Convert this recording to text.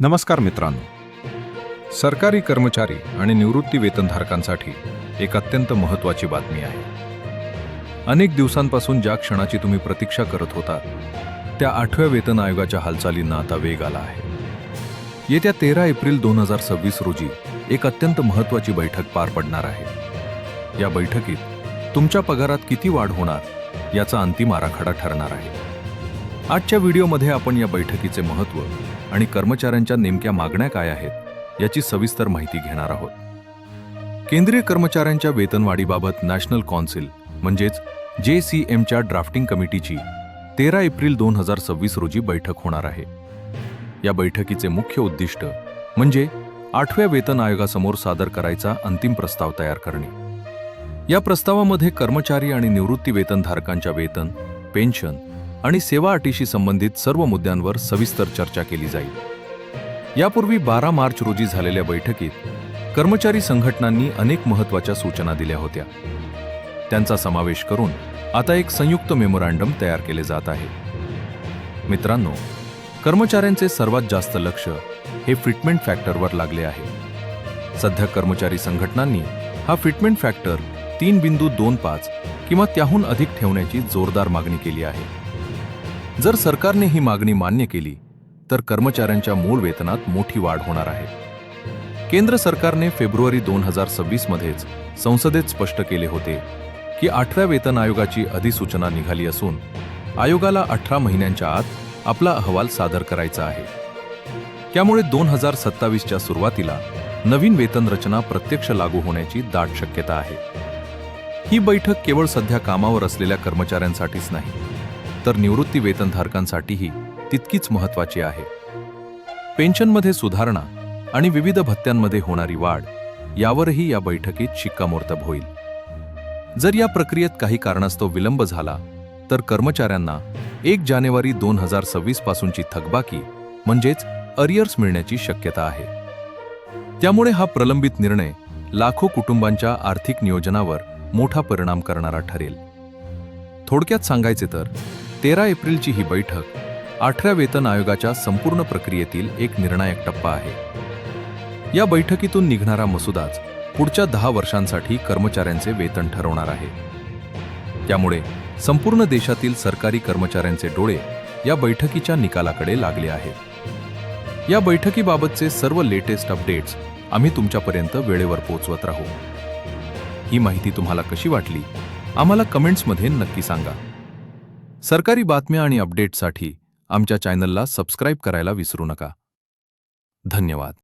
नमस्कार मित्रांनो. सरकारी कर्मचारी आणि निवृत्ती वेतनधारकांसाठी एक अत्यंत महत्त्वाची बातमी आहे. अनेक दिवसांपासून ज्या क्षणाची तुम्ही प्रतीक्षा करत होता त्या 8व्या वेतन आयोगाच्या हालचालींना आता वेग आला आहे. येत्या 13 एप्रिल 2026 रोजी एक अत्यंत महत्त्वाची बैठक पार पडणार आहे. या बैठकीत तुमच्या पगारात किती वाढ होणार याचा अंतिम आराखडा ठरणार आहे. आजच्या व्हिडिओमध्ये आपण या बैठकीचे महत्त्व आणि कर्मचाऱ्यांच्या नेमक्या मागण्या काय आहेत याची सविस्तर माहिती घेणार आहोत. केंद्रीय कर्मचाऱ्यांच्या वेतनवाढीबाबत नॅशनल कौन्सिल म्हणजेच JCMच्या ड्राफ्टिंग कमिटीची 13 एप्रिल 2026 रोजी बैठक होणार आहे. या बैठकीचे मुख्य उद्दिष्ट म्हणजे 8व्या वेतन आयोगासमोर सादर करायचा अंतिम प्रस्ताव तयार करणे. या प्रस्तावामध्ये कर्मचारी आणि निवृत्ती वेतनधारकांच्या वेतन, पेन्शन आणि सेवा अटीशी संबंधित सर्व मुद्द्यांवर सविस्तर चर्चा केली जाईल. यापूर्वी 12 मार्च रोजी झालेल्या बैठकीत कर्मचारी संघटनांनी अनेक महत्त्वाच्या सूचना दिल्या होत्या. त्यांचा समावेश करून आता एक संयुक्त मेमोरँडम तयार केले जात आहे. मित्रांनो, कर्मचाऱ्यांचे सर्वात जास्त लक्ष हे फिटमेंट फॅक्टरवर लागले आहे. सध्या कर्मचारी संघटनांनी हा फिटमेंट फॅक्टर 3.25 किंवा त्याहून अधिक ठेवण्याची जोरदार मागणी केली आहे. जर सरकारने ही मागणी मान्य केली तर कर्मचाऱ्यांच्या मूळ वेतनात मोठी वाढ होणार आहे. केंद्र सरकारने फेब्रुवारी 2026 मध्येच संसदेत स्पष्ट केले होते की 8व्या वेतन आयोगाची अधिसूचना निघाली असून आयोगाला 18 महिन्यांच्या आत आपला अहवाल सादर करायचा आहे. त्यामुळे 2027च्या सुरुवातीला नवीन वेतन रचना प्रत्यक्ष लागू होण्याची दाट शक्यता आहे. ही बैठक केवळ सध्या कामावर असलेल्या कर्मचाऱ्यांसाठीच नाही तर निवृत्ती वेतनधारकांसाठीही तितकीच महत्त्वाची आहे. पेन्शनमध्ये सुधारणा आणि विविध भत्त्यांमध्ये होणारी वाढ यावरही या बैठकीत शिक्कामोर्तब होईल. जर या प्रक्रियेत काही कारणास्तव विलंब झाला तर कर्मचाऱ्यांना 1 जानेवारी 2026 पासूनची थकबाकी म्हणजेच अरियर्स मिळण्याची शक्यता आहे. त्यामुळे हा प्रलंबित निर्णय लाखो कुटुंबांच्या आर्थिक नियोजनावर मोठा परिणाम करणारा ठरेल. थोडक्यात सांगायचे तर 13 एप्रिलची ही बैठक 8व्या वेतन आयोगाच्या संपूर्ण प्रक्रियेतील एक निर्णायक टप्पा आहे. या बैठकीतून निघणारा मसुदाच पुढच्या 10 वर्षांसाठी कर्मचाऱ्यांचे वेतन ठरवणार आहे. त्यामुळे संपूर्ण देशातील सरकारी कर्मचाऱ्यांचे डोळे या बैठकीच्या निकालाकडे लागले आहेत. या बैठकीबाबतचे सर्व लेटेस्ट अपडेट्स आम्ही तुमच्यापर्यंत वेळेवर पोहोचवत राहू. ही माहिती तुम्हाला कशी वाटली आम्हाला कमेंट्समध्ये नक्की सांगा. सरकारी बातम्या आणि अपडेट्ससाठी आमच्या चॅनलला सबस्क्राईब करायला विसरू नका. धन्यवाद.